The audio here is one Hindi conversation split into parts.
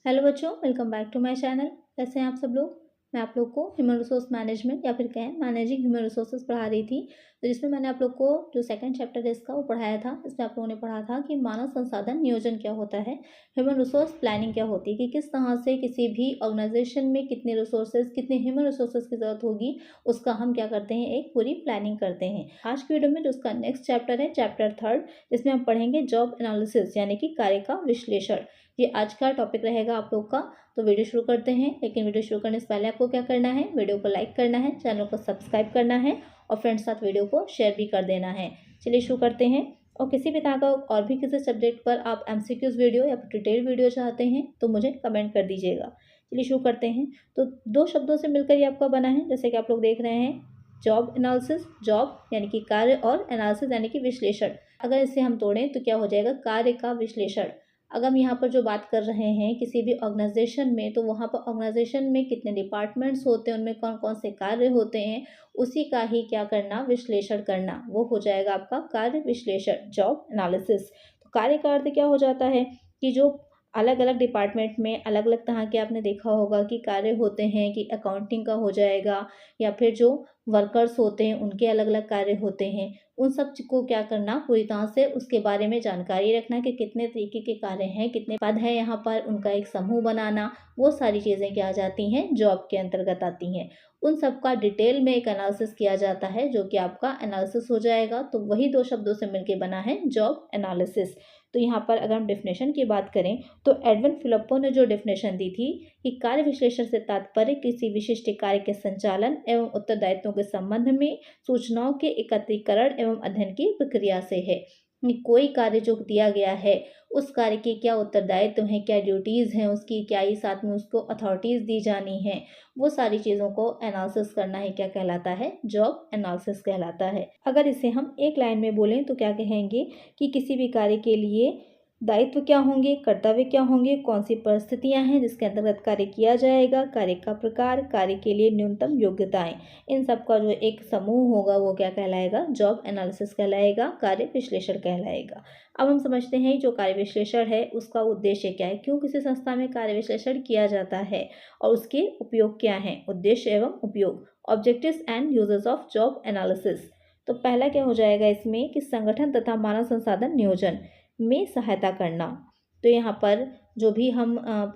हेलो बच्चों, welcome back to my channel. कैसे हैं आप सब लोग। मैं आप लोग को ह्यूमन रिसोर्स मैनेजमेंट या फिर कहें मैनेजिंग ह्यूमन रिसोर्सेज पढ़ा रही थी। तो जिसमें मैंने आप लोग को जो सेकंड चैप्टर है इसका वो पढ़ाया था। इसमें आप लोगों ने पढ़ा था कि मानव संसाधन नियोजन क्या होता है, ह्यूमन रिसोर्स प्लानिंग क्या होती है, कि किस तरह से किसी भी ऑर्गेनाइजेशन में कितने रिसोर्सेज, कितने ह्यूमन रिसोर्सेज की जरूरत होगी, उसका हम क्या करते हैं, एक पूरी प्लानिंग करते हैं। आज की वीडियो में जो उसका नेक्स्ट चैप्टर है, चैप्टर थर्ड, इसमें हम पढ़ेंगे जॉब एनालिसिस यानी कि कार्य का विश्लेषण। ये आज का टॉपिक रहेगा आप लोग का। तो वीडियो शुरू करते हैं, लेकिन वीडियो शुरू करने से पहले आपको क्या करना है, वीडियो को लाइक करना है, चैनल को सब्सक्राइब करना है और फ्रेंड्स साथ वीडियो को शेयर भी कर देना है। चलिए शुरू करते हैं। और किसी भी तरह का और भी किसी सब्जेक्ट पर आप एमसीक्यूज वीडियो या फिर डिटेल वीडियो चाहते हैं तो मुझे कमेंट कर दीजिएगा। चलिए शुरू करते हैं। तो दो शब्दों से मिलकर ये आपका बना है, जैसे कि आप लोग देख रहे हैं, जॉब एनालिसिस, जॉब यानी कि कार्य और एनालिसिस यानी कि विश्लेषण। अगर इसे हम तोड़ें तो क्या हो जाएगा, कार्य का विश्लेषण। अगर हम यहाँ पर जो बात कर रहे हैं किसी भी ऑर्गेनाइजेशन में, तो वहाँ पर ऑर्गेनाइजेशन में कितने डिपार्टमेंट्स होते हैं, उनमें कौन कौन से कार्य होते हैं, उसी का ही क्या करना, विश्लेषण करना, वो हो जाएगा आपका कार्य विश्लेषण, जॉब एनालिसिस। तो कार्य का अर्थ क्या हो जाता है कि जो अलग अलग डिपार्टमेंट में अलग अलग तरह के आपने देखा होगा कि कार्य होते हैं, कि अकाउंटिंग का हो जाएगा या फिर जो वर्कर्स होते हैं उनके अलग अलग कार्य होते हैं। उन सब को क्या करना, पूरी तरह से उसके बारे में जानकारी रखना कि कितने तरीके के कार्य हैं, कितने पद हैं यहाँ पर, उनका एक समूह बनाना, वो सारी चीज़ें क्या आ जाती हैं, जॉब के अंतर्गत आती हैं। उन सब का डिटेल में एक एनालिसिस किया जाता है, जो कि आपका एनालिसिस हो जाएगा। तो वही दो शब्दों से मिलकर बना है जॉब एनालिसिस। तो यहाँ पर अगर हम डेफिनेशन की बात करें तो एडविन फिलिप्पो ने जो डेफिनेशन दी थी कि कार्य विश्लेषण से तात्पर्य किसी विशिष्ट कार्य के संचालन एवं उत्तरदायित्वों के संबंध में सूचनाओं के एकत्रीकरण एवं अध्ययन की प्रक्रिया से है। कि कोई कार्य जो दिया गया है, उस कार्य के क्या उत्तरदायित्व हैं, क्या ड्यूटीज़ हैं उसकी, क्या ही साथ में उसको अथॉरिटीज़ दी जानी है, वो सारी चीज़ों को एनालिसिस करना ही क्या कहलाता है, जॉब एनालिसिस कहलाता है। अगर इसे हम एक लाइन में बोलें तो क्या कहेंगे कि किसी भी कार्य के लिए दायित्व क्या होंगे, कर्तव्य क्या होंगे, कौन सी परिस्थितियां हैं जिसके अंतर्गत कार्य किया जाएगा, कार्य का प्रकार, कार्य के लिए न्यूनतम योग्यताएं, इन सब का जो एक समूह होगा वो क्या कहलाएगा, जॉब एनालिसिस कहलाएगा, कार्य विश्लेषण कहलाएगा। अब हम समझते हैं जो कार्य विश्लेषण है उसका उद्देश्य क्या है, क्यों किसी संस्था में कार्य विश्लेषण किया जाता है और उसके उपयोग क्या हैं, उद्देश्य एवं उपयोग, objectives and uses of job analysis. तो पहला क्या हो जाएगा इसमें कि संगठन तथा मानव संसाधन नियोजन में सहायता करना। तो यहाँ पर जो भी हम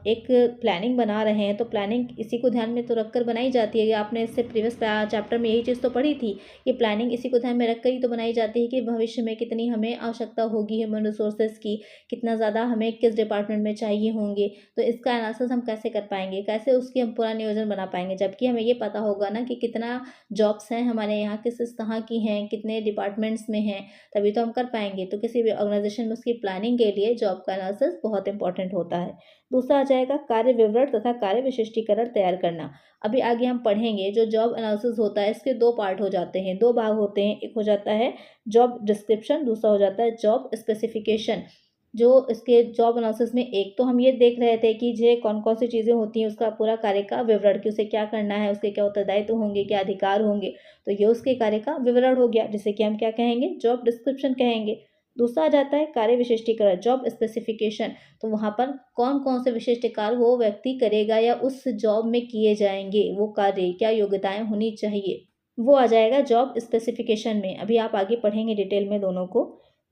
एक प्लानिंग बना रहे हैं तो प्लानिंग इसी को ध्यान में तो रखकर बनाई जाती है। आपने इससे प्रीवियस चैप्टर में यही चीज़ तो पढ़ी थी कि प्लानिंग इसी को ध्यान में रखकर ही तो बनाई जाती है कि भविष्य में कितनी हमें आवश्यकता होगी ह्यूमन रिसोर्सेज की, कितना ज़्यादा हमें किस डिपार्टमेंट में चाहिए होंगे, तो इसका एनालिसिस हम कैसे कर पाएंगे, कैसे उसकी हम पूरा नियोजन बना पाएंगे। जबकि हमें ये पता होगा ना कि कितना जॉब्स हैं हमारे यहाँ, किस तरह की हैं, कितने डिपार्टमेंट्स में हैं, तभी तो हम कर पाएंगे। तो किसी भी ऑर्गेनाइजेशन में उसकी प्लानिंग के लिए जॉब का एनालिसिस बहुत इंपॉर्टेंट होता है। दूसरा आ जाएगा कार्य विवरण तथा कार्य विशिष्टीकरण तैयार करना। अभी आगे हम पढ़ेंगे जो जॉब एनालिसिस होता है इसके दो पार्ट हो जाते हैं, दो भाग होते हैं। एक हो जाता है जॉब डिस्क्रिप्शन, दूसरा हो जाता है जॉब स्पेसिफिकेशन। जो इसके जॉब एनालिसिस में एक तो हम ये देख रहे थे कि जे कौन कौन सी चीज़ें होती हैं, उसका पूरा कार्य का विवरण, कि उसे क्या करना है, उसके क्या उत्तरदायित्व होंगे, क्या अधिकार होंगे, तो ये उसके कार्य का विवरण हो गया, जिसे कि हम क्या कहेंगे, जॉब डिस्क्रिप्शन कहेंगे। दूसरा आ जाता है कार्य विशिष्टीकरण, जॉब स्पेसिफिकेशन। तो वहाँ पर कौन कौन से विशिष्ट कार्य वो व्यक्ति करेगा या उस जॉब में किए जाएंगे, वो कार्य क्या योग्यताएं होनी चाहिए, वो आ जाएगा जॉब स्पेसिफिकेशन में। अभी आप आगे पढ़ेंगे डिटेल में दोनों को।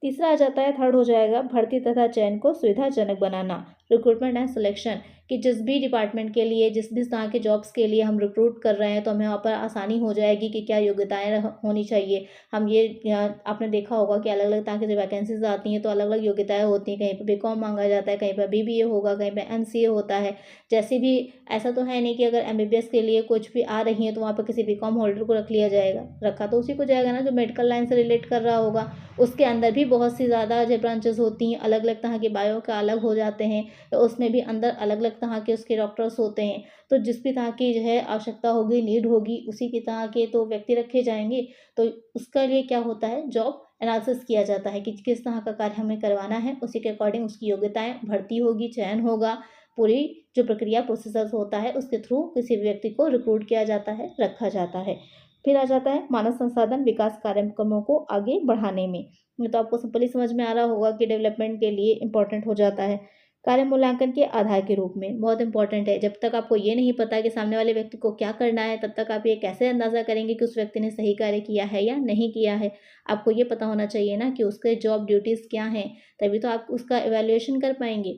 तीसरा आ जाता है, थर्ड हो जाएगा, भर्ती तथा चयन को सुविधाजनक बनाना, रिक्रूटमेंट एंड सिलेक्शन। कि जिस भी डिपार्टमेंट के लिए, जिस भी तरह के जॉब्स के लिए हम रिक्रूट कर रहे हैं तो हमें वहाँ पर आसानी हो जाएगी कि क्या योग्यताएं होनी चाहिए। हम ये आपने देखा होगा कि अलग अलग तरह की जो वैकेंसीज आती हैं तो अलग अलग योग्यताएं होती हैं, कहीं पर बीकॉम मांगा जाता है, कहीं पर बीबीए होगा, कहीं पर एमसीए होता है। जैसे भी ऐसा तो है नहीं कि अगर एमबीबीएस के लिए कुछ भी आ रही है तो वहाँ पर किसी बीकॉम होल्डर को रख लिया जाएगा, रखा तो उसी को जाएगा ना जो मेडिकल लाइन से रिलेट कर रहा होगा। उसके अंदर भी बहुत सी ज़्यादा जो ब्रांचेस होती हैं, अलग अलग तरह के बायो का अलग हो जाते हैं, तो उसमें भी अंदर अलग अलग तरह के उसके डॉक्टर्स होते हैं। तो जिस भी तरह की जो है आवश्यकता होगी, नीड होगी, उसी की तरह के तो व्यक्ति रखे जाएंगे। तो उसका लिए क्या होता है, जॉब एनालिसिस किया जाता है कि किस तरह का कार्य हमें करवाना है, उसी के अकॉर्डिंग उसकी योग्यताएं, भर्ती होगी, चयन होगा, पूरी जो प्रक्रिया प्रोसेस होता है उसके थ्रू किसी भी व्यक्ति को रिक्रूट किया जाता है, रखा जाता है। फिर आ जाता है मानव संसाधन विकास कार्यक्रमों को आगे बढ़ाने में। ये तो आपको सिंपली समझ में आ रहा होगा कि डेवलपमेंट के लिए इम्पोर्टेंट हो जाता है। कार्य मूल्यांकन के आधार के रूप में बहुत इंपॉर्टेंट है। जब तक आपको ये नहीं पता कि सामने वाले व्यक्ति को क्या करना है, तब तक आप ये कैसे अंदाज़ा करेंगे कि उस व्यक्ति ने सही कार्य किया है या नहीं किया है। आपको ये पता होना चाहिए ना कि उसके जॉब ड्यूटीज़ क्या हैं, तभी तो आप उसका इवैल्यूएशन कर पाएंगे।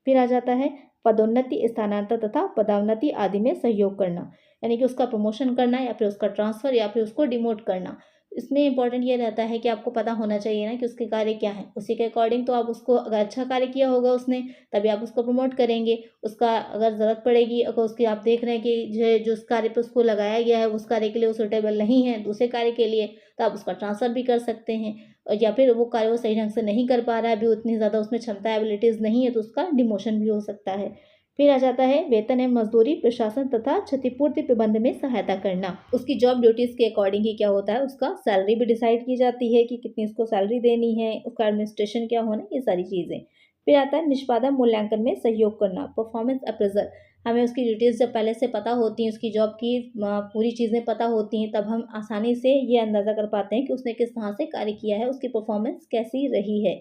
फिर आ जाता है पदोन्नति, स्थानांतर तथा पदोन्नति आदि में सहयोग करना, यानी कि उसका प्रमोशन करना या फिर उसका ट्रांसफ़र या फिर उसको डिमोट करना। इसमें इम्पोर्टेंट ये रहता है कि आपको पता होना चाहिए ना कि उसके कार्य क्या हैं। उसी के अकॉर्डिंग तो आप उसको, अगर अच्छा कार्य किया होगा उसने, तभी आप उसको प्रमोट करेंगे। उसका अगर ज़रूरत पड़ेगी, अगर उसकी आप देख रहे हैं कि जो उस कार्य पे उसको लगाया गया है, उस कार्य के लिए वो सूटेबल नहीं है दूसरे कार्य के लिए, तो आप उसका ट्रांसफ़र भी कर सकते हैं। और या फिर वो कार्य वो सही ढंग से नहीं कर पा रहा है, अभी उतनी ज़्यादा उसमें क्षमता एबिलिटीज़ नहीं है, तो उसका डिमोशन भी हो सकता है। फिर आ जाता है वेतन एवं मजदूरी, प्रशासन तथा क्षतिपूर्ति प्रबंध में सहायता करना। उसकी जॉब ड्यूटीज़ के अकॉर्डिंग ही क्या होता है, उसका सैलरी भी डिसाइड की जाती है कि कितनी उसको सैलरी देनी है, उसका एडमिनिस्ट्रेशन क्या होना, ये सारी चीज़ें। फिर आता है निष्पादन मूल्यांकन में सहयोग करना, परफॉर्मेंस अप्रेजल। हमें उसकी ड्यूटीज़ जब पहले से पता होती हैं, उसकी जॉब की पूरी चीज़ें पता होती हैं, तब हम आसानी से ये अंदाज़ा कर पाते हैं कि उसने किस तरह से कार्य किया है, उसकी परफॉर्मेंस कैसी रही है।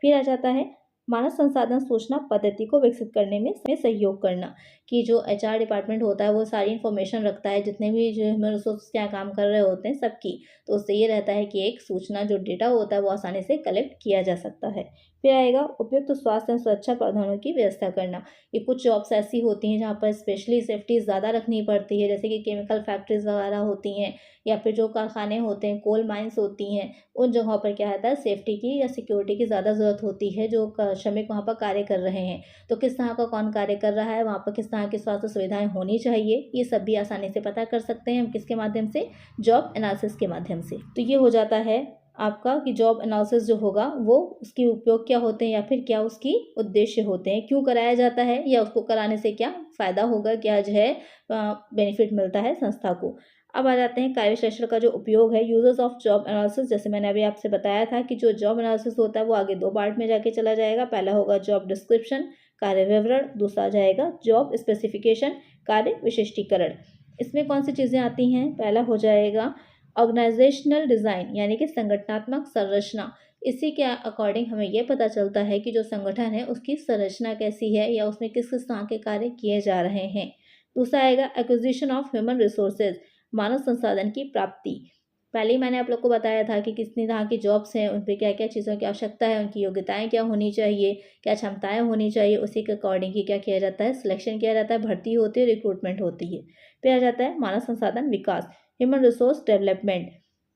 फिर आ जाता है मानव संसाधन सूचना पद्धति को विकसित करने में सहयोग करना, कि जो एचआर डिपार्टमेंट होता है वो सारी इन्फॉर्मेशन रखता है, जितने भी जो ह्यूमन रिसोर्स क्या काम कर रहे होते हैं सबकी। तो उससे ये रहता है कि एक सूचना जो डेटा होता है वो आसानी से कलेक्ट किया जा सकता है। फिर आएगा उपयुक्त तो स्वास्थ्य एवं सुरक्षा प्रावधानों की व्यवस्था करना। ये कुछ जॉब्स ऐसी होती हैं जहाँ पर स्पेशली सेफ्टी ज़्यादा रखनी पड़ती है, जैसे कि केमिकल फैक्ट्रीज वगैरह होती हैं, या फिर जो कारखाने होते हैं, कोल माइंस होती हैं, उन जगहों पर क्या रहता है, सेफ्टी की या सिक्योरिटी की ज़्यादा ज़रूरत होती है। जो श्रमिक वहाँ पर कार्य कर रहे हैं, तो किस तरह का कौन कार्य कर रहा है, वहाँ पर किस तरह की स्वास्थ्य सुविधाएं होनी चाहिए, ये सब भी आसानी से पता कर सकते हैं हम किसके माध्यम से, जॉब एनालिसिस के माध्यम से। तो ये हो जाता है आपका कि जॉब एनालिसिस जो होगा वो उसके उपयोग क्या होते हैं, या फिर क्या उसकी उद्देश्य होते हैं, क्यों कराया जाता है, या उसको कराने से क्या फ़ायदा होगा, क्या जो है बेनिफिट मिलता है संस्था को। अब आ जाते हैं कार्य विश्लेषण का जो उपयोग है, यूजर्स ऑफ जॉब एनालिसिस। जैसे मैंने अभी आपसे बताया था कि जो जॉब एनालिसिस होता है वो आगे दो पार्ट में जाके चला जाएगा। पहला होगा जॉब डिस्क्रिप्शन, कार्य विवरण, दूसरा आ जाएगा जॉब स्पेसिफिकेशन, कार्य विशिष्टीकरण। इसमें कौन सी चीज़ें आती हैं, पहला हो जाएगा ऑर्गेनाइजेशनल डिज़ाइन, यानी कि संगठनात्मक संरचना। इसी के अकॉर्डिंग हमें यह पता चलता है कि जो संगठन है उसकी संरचना कैसी है, या उसमें किस किस तरह के कार्य किए जा रहे हैं। दूसरा आएगा एक्विजिशन ऑफ ह्यूमन रिसोर्सेज, मानव संसाधन की प्राप्ति। पहले ही मैंने आप लोग को बताया था कि कितनी तरह की जॉब्स हैं, उन पे क्या-क्या चीज़ों की आवश्यकता है, उनकी योग्यताएँ क्या होनी चाहिए, क्या क्षमताएँ होनी चाहिए, उसी के अकॉर्डिंग ही क्या किया जाता है, सिलेक्शन किया जाता है, भर्ती होती है, रिक्रूटमेंट होती है। फिर आ जाता है मानव संसाधन विकास, ह्यूमन रिसोर्स डेवलपमेंट।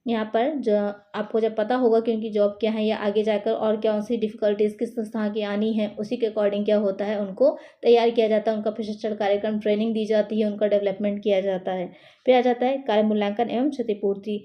यहाँ पर जो आपको जब पता होगा कि उनकी जॉब क्या है, या आगे जाकर और क्या उनसी डिफ़िकल्टीज़ किस तरह की आनी है, उसी के अकॉर्डिंग क्या होता है, उनको तैयार किया जाता है, उनका प्रशिक्षण कार्यक्रम, ट्रेनिंग दी जाती है, उनका डेवलपमेंट किया जाता है। फिर आ जाता है कार्य मूल्यांकन एवं क्षतिपूर्ति।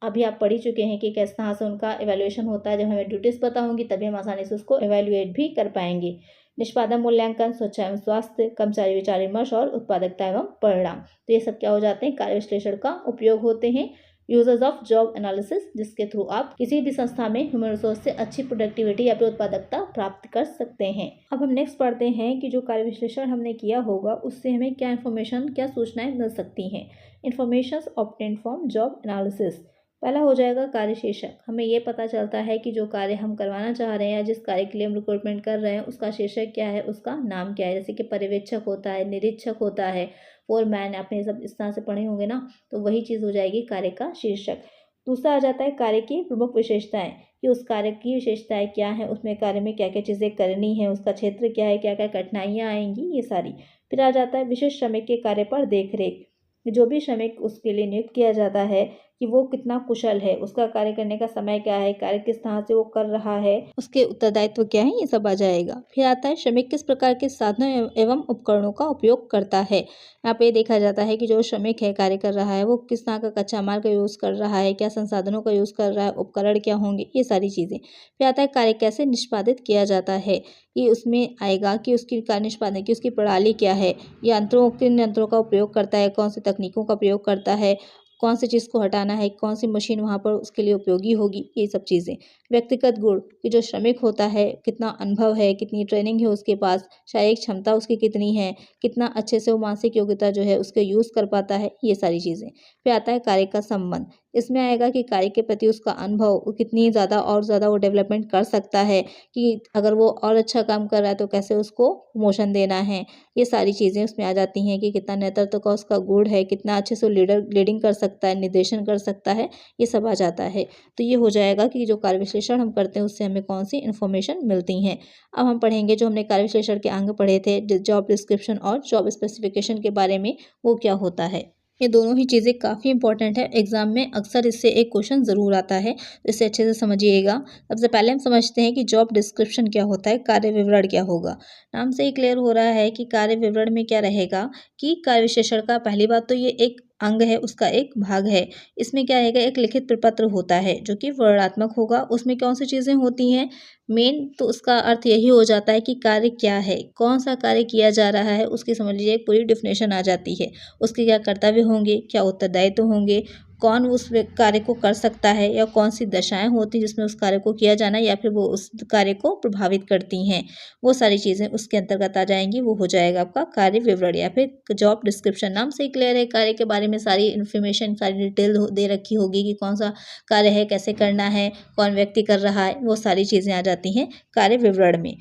अभी आप पढ़ ही चुके हैं कि किस तरह से उनका इवैल्यूएशन होता है। जब हमें ड्यूटीज़ पता होंगी तभी हम आसानी से उसको इवैल्यूएट भी कर पाएंगे। निष्पादन मूल्यांकन, सुरक्षा एवं स्वास्थ्य, कर्मचारी विचार विमर्श और उत्पादकता एवं परिणाम। तो ये सब क्या हो जाते हैं, कार्य विश्लेषण का उपयोग होते हैं। यूजर्स ऑफ जॉब एनालिसिस, जिसके थ्रू आप किसी भी संस्था में ह्यूमन रिसोर्स से अच्छी प्रोडक्टिविटी या फिर उत्पादकता प्राप्त कर सकते हैं। अब हम नेक्स्ट पढ़ते हैं कि जो कार्य विश्लेषण हमने किया होगा उससे हमें क्या इन्फॉर्मेशन, क्या सूचनाएं मिल सकती हैं। Information obtained from job analysis. पहला हो जाएगा कार्य शीर्षक। हमें ये पता चलता है कि जो कार्य हम करवाना चाह रहे हैं, या जिस कार्य के लिए हम रिक्रूटमेंट कर रहे हैं, उसका शीर्षक क्या है, उसका नाम क्या है। जैसे कि पर्यवेक्षक होता है, निरीक्षक होता है, फोरमैन, आपने ये सब इस तरह से पढ़े होंगे ना, तो वही चीज़ हो जाएगी कार्य का शीर्षक। दूसरा आ जाता है कार्य की प्रमुख विशेषताएं, कि उस कार्य की विशेषताएं क्या हैं, उसमें कार्य में क्या क्या चीज़ें करनी है, उसका क्षेत्र क्या है, क्या क्या कठिनाइयाँ आएंगी, ये सारी। फिर आ जाता है विशिष्ट श्रमिक के कार्य पर देखरेख। जो भी श्रमिक उसके लिए नियुक्त किया जाता है कि वो कितना कुशल है, उसका कार्य करने का समय क्या है, कार्य किस तरह से वो कर रहा है, उसके उत्तरदायित्व क्या है, ये सब आ जाएगा। फिर आता है श्रमिक किस प्रकार के साधनों एवं उपकरणों का उपयोग करता है। यहाँ पे देखा जाता है कि जो श्रमिक है, कार्य कर रहा है, वो किस तरह का कच्चा माल का यूज़ कर रहा है, क्या संसाधनों का यूज़ कर रहा है, उपकरण क्या होंगे, ये सारी चीज़ें। फिर आता है कार्य कैसे निष्पादित किया जाता है, कि उसमें आएगा कि उसकी कार्य निष्पादन की उसकी प्रणाली क्या है, यंत्रों, किन यंत्रों का उपयोग करता है, कौन सी तकनीकों का प्रयोग करता है, कौन सी चीज़ को हटाना है, कौन सी मशीन वहाँ पर उसके लिए उपयोगी होगी, ये सब चीज़ें। व्यक्तिगत गुण कि जो श्रमिक होता है कितना अनुभव है, कितनी ट्रेनिंग है उसके पास, शारीरिक क्षमता उसकी कितनी है, कितना अच्छे से वो मानसिक योग्यता जो है उसके यूज़ कर पाता है, ये सारी चीज़ें। फिर आता है कार्य का संबंध। इसमें आएगा कि कार्य के प्रति उसका अनुभव, वो कितनी ज़्यादा और ज़्यादा वो डेवलपमेंट कर सकता है, कि अगर वो और अच्छा काम कर रहा है तो कैसे उसको प्रमोशन देना है। ये सारी चीज़ें उसमें आ जाती हैं कि कितना नेतृत्व का उसका गुण है, कितना अच्छे से वो लीडिंग कर सकता है, निर्देशन कर सकता है, ये सब आ जाता है। तो ये हो जाएगा कि जो कार्य विश्लेषण हम करते हैं उससे हमें कौन सी इन्फॉर्मेशन मिलती हैं। अब हम पढ़ेंगे जो हमने कार्य विश्लेषण के अंग पढ़े थे, जॉब डिस्क्रिप्शन और जॉब स्पेसिफिकेशन के बारे में, वो क्या होता है। ये दोनों ही चीज़ें काफ़ी इंपॉर्टेंट है, एग्जाम में अक्सर इससे एक क्वेश्चन ज़रूर आता है, तो इसे अच्छे से समझिएगा। सबसे पहले हम समझते हैं कि जॉब डिस्क्रिप्शन क्या होता है, कार्य विवरण क्या होगा। नाम से ही क्लियर हो रहा है कि कार्य विवरण में क्या रहेगा कि कार्य विशेषण का, पहली बात तो ये एक अंग है, उसका एक भाग है। इसमें क्या रहेगा, एक लिखित प्रपत्र होता है जो कि वर्णनात्मक होगा। उसमें कौन सी चीज़ें होती हैं, मेन तो उसका अर्थ यही हो जाता है कि कार्य क्या है, कौन सा कार्य किया जा रहा है, उसकी समझ लीजिए एक पूरी डिफिनेशन आ जाती है। उसके क्या कर्तव्य होंगे, क्या उत्तरदायित्व होंगे, कौन उस कार्य को कर सकता है, या कौन सी दशाएं होती हैं जिसमें उस कार्य को किया जाना है या फिर वो उस कार्य को प्रभावित करती हैं, वो सारी चीज़ें उसके अंतर्गत आ जाएंगी। वो हो जाएगा आपका कार्य विवरण या फिर जॉब डिस्क्रिप्शन। नाम से ही क्लियर है, कार्य के बारे में सारी इन्फॉर्मेशन, सारी डिटेल दे रखी होगी कि कौन सा कार्य है, कैसे करना है, कौन व्यक्ति कर रहा है, वो सारी चीज़ें आ जाती हैं कार्य विवरण में।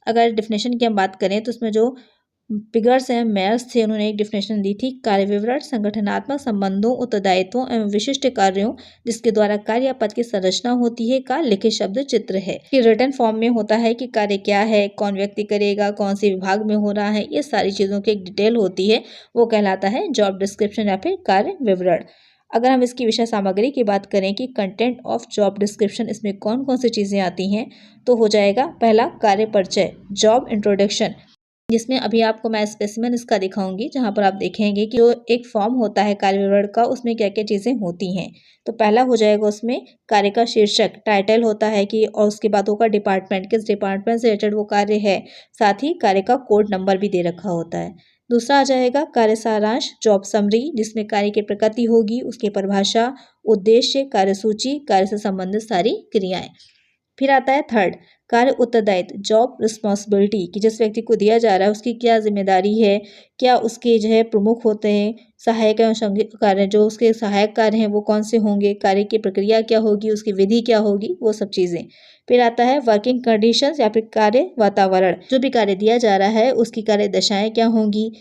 अगर डिफिनेशन की हम बात करें तो उसमें जो पिगर्स हैं, मेयर्स थे, उन्होंने एक डिफिनेशन दी थी, कार्य विवरण संगठनात्मक संबंधों, उत्तरदायित्वों एवं विशिष्ट कार्यों जिसके द्वारा कार्य या पद की संरचना होती है का लिखित शब्द चित्र है। कि रिटन फॉर्म में होता है कि कार्य क्या है, कौन व्यक्ति करेगा, कौन से विभाग में हो रहा है, ये सारी चीज़ों की एक डिटेल होती है, वो कहलाता है जॉब डिस्क्रिप्शन या फिर कार्य विवरण। अगर हम इसकी विषय सामग्री की बात करें कि कंटेंट ऑफ जॉब डिस्क्रिप्शन, इसमें कौन कौन सी चीज़ें आती हैं, तो हो जाएगा पहला कार्य परिचय, जॉब इंट्रोडक्शन, जिसमें अभी आपको मैं स्पेसिमेन इसका दिखाऊंगी, जहां पर आप देखेंगे कि जो एक फॉर्म होता है कार्य विवरण का, उसमें क्या क्या चीज़ें होती हैं। तो पहला हो जाएगा उसमें कार्य का शीर्षक, टाइटल होता है कि, और उसके बाद होगा डिपार्टमेंट, किस डिपार्टमेंट से रिलेटेड वो कार्य है, साथ ही कार्य का कोड नंबर भी दे रखा होता है। दूसरा आ जाएगा कार्य सारांश, जॉब समरी, जिसमें कार्य की प्रकृति होगी, उसकी परिभाषा, उद्देश्य, कार्यसूची, कार्य से संबंधित सारी क्रियाएं। फिर आता है थर्ड कार्य उत्तरदायित्व, जॉब रिस्पॉन्सिबिलिटी, कि जिस व्यक्ति को दिया जा रहा है उसकी क्या जिम्मेदारी है, क्या उसके जो है प्रमुख होते हैं, सहायक एवं संयुक्त कार्य, जो उसके सहायक कार्य हैं वो कौन से होंगे, कार्य की प्रक्रिया क्या होगी, उसकी विधि क्या होगी, वो सब चीज़ें। फिर आता है वर्किंग कंडीशंस या फिर कार्य वातावरण, जो भी कार्य दिया जा रहा है उसकी कार्य दशाएं क्या होंगी,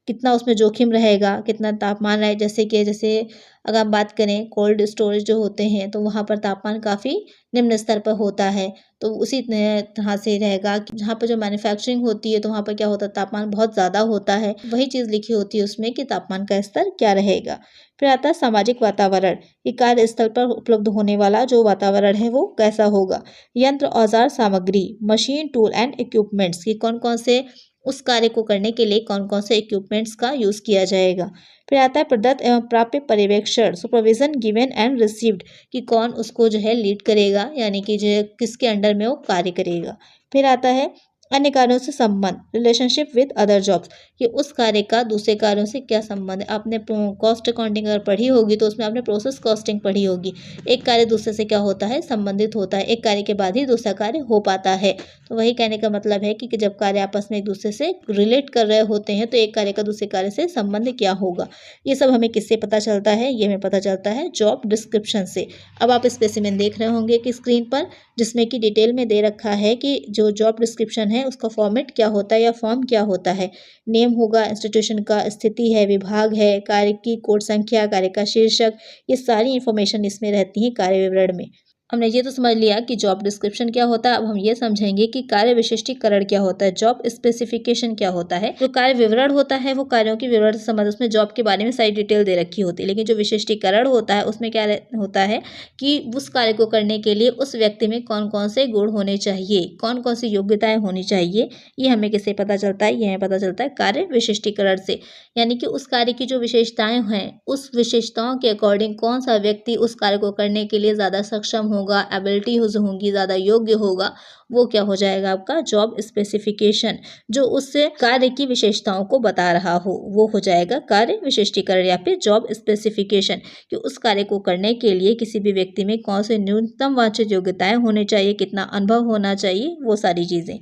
कितना उसमें जोखिम रहेगा, कितना तापमान रहे, जैसे अगर हम बात करें कोल्ड स्टोरेज जो होते हैं तो वहाँ पर तापमान काफ़ी निम्न स्तर पर होता है, तो उसी तरह से रहेगा कि जहाँ पर जो मैन्युफैक्चरिंग होती है तो वहाँ पर क्या होता है, तापमान बहुत ज़्यादा होता है, वही चीज़ लिखी होती है उसमें कि तापमान का स्तर क्या रहेगा। फिर आता है सामाजिक वातावरण, कि कार्यस्थल पर उपलब्ध होने वाला जो वातावरण है वो कैसा होगा, यंत्र औजार सामग्री, मशीन टूल एंड इक्विपमेंट्स, कि कौन कौन से उस कार्य को करने के लिए कौन कौन से इक्विपमेंट्स का यूज़ किया जाएगा। फिर आता है प्रदत्त एवं प्राप्य पर्यवेक्षण, सुपरविजन गिवन एंड रिसीव्ड, कि कौन उसको जो है लीड करेगा, यानी कि जो है किसके अंडर में वो कार्य करेगा। फिर आता है अन्य कार्यों से संबंध, रिलेशनशिप विद अदर जॉब्स, कि उस कार्य का दूसरे कार्यों से क्या संबंध है। आपने कॉस्ट अकाउंटिंग अगर पढ़ी होगी तो उसमें आपने प्रोसेस कॉस्टिंग पढ़ी होगी, एक कार्य दूसरे से क्या होता है, संबंधित होता है, एक कार्य के बाद ही दूसरा कार्य हो पाता है। तो वही कहने का मतलब है कि जब कार्य आपस में एक दूसरे से रिलेट कर रहे होते हैं तो एक कार्य का दूसरे कार्य से संबंध क्या होगा। ये सब हमें किससे पता चलता है, ये हमें पता चलता है जॉब डिस्क्रिप्शन से। अब आप स्पेसिमेन देख रहे होंगे कि स्क्रीन पर, जिसमें कि डिटेल में दे रखा है कि जो जॉब डिस्क्रिप्शन है उसका फॉर्मेट क्या होता है या फॉर्म क्या होता है। नेम होगा इंस्टीट्यूशन का, स्थिति है, विभाग है, कार्य की कोड संख्या, कार्य का शीर्षक, ये सारी इंफॉर्मेशन इसमें रहती है कार्य विवरण में। हमने ये तो समझ लिया कि जॉब डिस्क्रिप्शन क्या होता है। अब हम ये समझेंगे कि कार्य विशिष्टीकरण क्या होता है, जॉब स्पेसिफिकेशन क्या होता है। जो कार्य विवरण होता है वो कार्यों की विवरण से संबंध, उसमें जॉब के बारे में सारी डिटेल दे रखी होती है, लेकिन जो विशिष्टीकरण होता है उसमें क्या होता है कि उस कार्य को करने के लिए उस व्यक्ति में कौन कौन से गुण होने चाहिए, कौन कौन सी योग्यताएं होनी चाहिए, ये हमें किससे पता चलता है, ये हमें पता चलता है कार्य विशिष्टीकरण से। यानी कि उस कार्य की जो विशेषताएं हैं, उस विशेषताओं के अकॉर्डिंग कौन सा व्यक्ति उस कार्य को करने के लिए ज़्यादा सक्षम होगा, एबिलिटी जो होंगी ज़्यादा योग्य होगा, वो क्या हो जाएगा आपका जॉब स्पेसिफिकेशन। जो उस कार्य की विशेषताओं को बता रहा हो वो हो जाएगा कार्य विशिष्टीकरण या फिर जॉब स्पेसिफिकेशन, कि उस कार्य को करने के लिए किसी भी व्यक्ति में कौन से न्यूनतम वांछित योग्यताएं होनी चाहिए, कितना अनुभव होना चाहिए, वो सारी चीज़ें।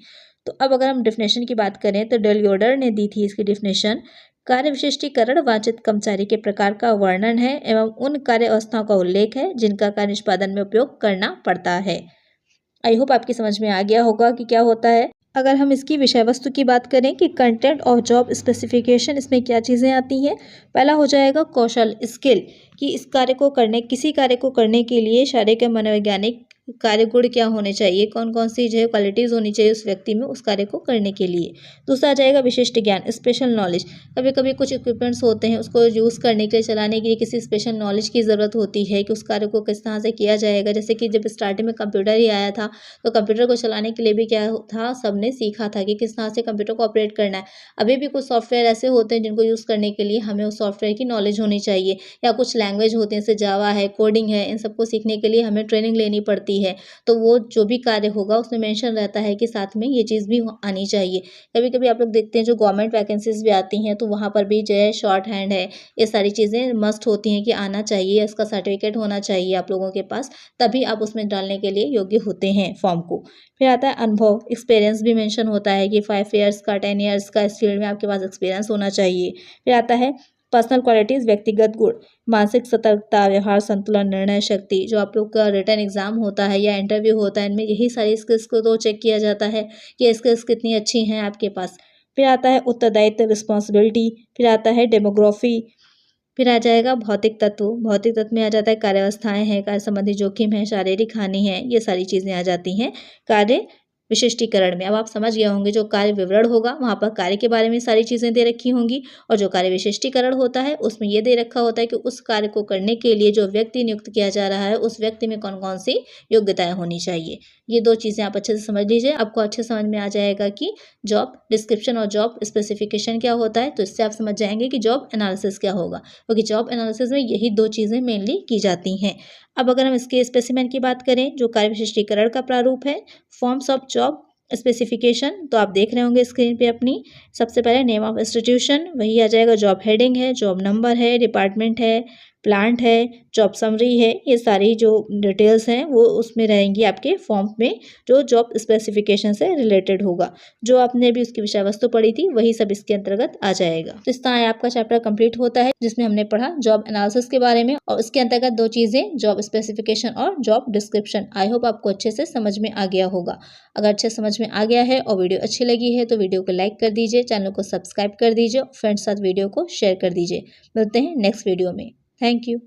तो अब अगर हम डिफिनेशन की बात करें तो डेल योडर ने दी थी इसकी डिफिनेशन। कार्य विशिष्टीकरण वांछित कर्मचारी के प्रकार का वर्णन है एवं उन कार्य अवस्थाओं का उल्लेख है जिनका कार्य निष्पादन में उपयोग करना पड़ता है। आई होप आपकी समझ में आ गया होगा कि क्या होता है। अगर हम इसकी विषय वस्तु की बात करें कि कंटेंट और जॉब स्पेसिफिकेशन, इसमें क्या चीज़ें आती हैं। पहला हो जाएगा कौशल, स्किल, कि इस कार्य को करने किसी कार्य को करने के लिए शारीरिक या मनोवैज्ञानिक कार्य गुण क्या होने चाहिए, कौन कौन सी जो है क्वालिटीज़ होनी चाहिए उस व्यक्ति में उस कार्य को करने के लिए। दूसरा आ जाएगा विशिष्ट ज्ञान, स्पेशल नॉलेज। कभी कभी कुछ इक्विपमेंट्स होते हैं उसको यूज़ करने के लिए, चलाने के लिए किसी स्पेशल नॉलेज की ज़रूरत होती है कि उस कार्य को किस तरह से किया जाएगा। जैसे कि जब स्टार्टिंग में कंप्यूटर ही आया था तो कंप्यूटर को चलाने के लिए भी क्या था, सबने सीखा था कि किस तरह से कंप्यूटर को ऑपरेट करना है। अभी भी कुछ सॉफ्टवेयर ऐसे होते हैं जिनको यूज़ करने के लिए हमें उस सॉफ्टवेयर की नॉलेज होनी चाहिए, या कुछ लैंग्वेज होते हैं जैसे जावा है, कोडिंग है, इन सबको सीखने के लिए हमें ट्रेनिंग लेनी पड़ती है। तो वो जो भी कार्य होगा उसमें मेंशन रहता है कि साथ में ये चीज़ भी आनी चाहिए। कभी कभी आप लोग देखते हैं जो गवर्नमेंट वैकेंसीज भी आती हैं तो वहाँ पर भी जो है शॉर्ट हैंड है, ये सारी चीज़ें मस्ट होती हैं कि आना चाहिए, इसका सर्टिफिकेट होना चाहिए आप लोगों के पास, तभी आप उसमें डालने के लिए योग्य होते हैं फॉर्म को। फिर आता है अनुभव, एक्सपीरियंस भी मेंशन होता है कि 5 ईयर्स का 10 ईयर्स का इस फील्ड में आपके पास एक्सपीरियंस होना चाहिए। फिर आता है पर्सनल क्वालिटीज़, व्यक्तिगत गुण, मानसिक सतर्कता, व्यवहार संतुलन, निर्णय शक्ति। जो आप लोग का रिटन एग्जाम होता है या इंटरव्यू होता है इनमें यही सारी स्किल्स को तो चेक किया जाता है कि स्किल्स कितनी अच्छी हैं आपके पास। फिर आता है उत्तरदायित्व, रिस्पॉन्सिबिलिटी। फिर आता है डेमोग्राफी। फिर आ जाएगा भौतिक तत्व। भौतिक तत्व में आ जाता है कार्यावस्थाएं हैं, कार्य संबंधी जोखिम है, शारीरिक हानि है, ये सारी चीज़ें आ जाती हैं कार्य विशिष्टीकरण में। अब आप समझ गए होंगे जो कार्य विवरण होगा वहाँ पर कार्य के बारे में सारी चीज़ें दे रखी होंगी, और जो कार्य विशिष्टीकरण होता है उसमें ये दे रखा होता है कि उस कार्य को करने के लिए जो व्यक्ति नियुक्त किया जा रहा है उस व्यक्ति में कौन कौन सी योग्यताएं होनी चाहिए। ये दो चीज़ें आप अच्छे से समझ लीजिए, आपको अच्छे समझ में आ जाएगा कि जॉब डिस्क्रिप्शन और जॉब स्पेसिफिकेशन क्या होता है। तो इससे आप समझ जाएंगे कि जॉब एनालिसिस क्या होगा, क्योंकि जॉब एनालिसिस में यही दो चीज़ें मेनली की जाती हैं। अब अगर हम इसके स्पेसिमेन की बात करें, जो कार्य विशिष्टीकरण का प्रारूप है, फॉर्म्स ऑफ जॉब स्पेसिफिकेशन, तो आप देख रहे होंगे स्क्रीन पे अपनी। सबसे पहले नेम ऑफ इंस्टीट्यूशन, वही आ जाएगा, जॉब हेडिंग है, जॉब नंबर है, डिपार्टमेंट है, प्लांट है, जॉब समरी है, ये सारी जो डिटेल्स हैं वो उसमें रहेंगी आपके फॉर्म में, जो जॉब स्पेसिफिकेशन से रिलेटेड होगा। जो आपने भी उसकी विषय वस्तु पढ़ी थी वही सब इसके अंतर्गत आ जाएगा। तो इस तरह आपका चैप्टर कंप्लीट होता है जिसमें हमने पढ़ा जॉब एनालिसिस के बारे में, और इसके अंतर्गत दो चीज़ें, जॉब स्पेसिफिकेशन और जॉब डिस्क्रिप्शन। आई होप आपको अच्छे से समझ में आ गया होगा। अगर अच्छे समझ में आ गया है और वीडियो अच्छी लगी है तो वीडियो को लाइक कर दीजिए, चैनल को सब्सक्राइब कर दीजिए, फ्रेंड्स साथ वीडियो को शेयर कर दीजिए। मिलते हैं नेक्स्ट वीडियो में। Thank you.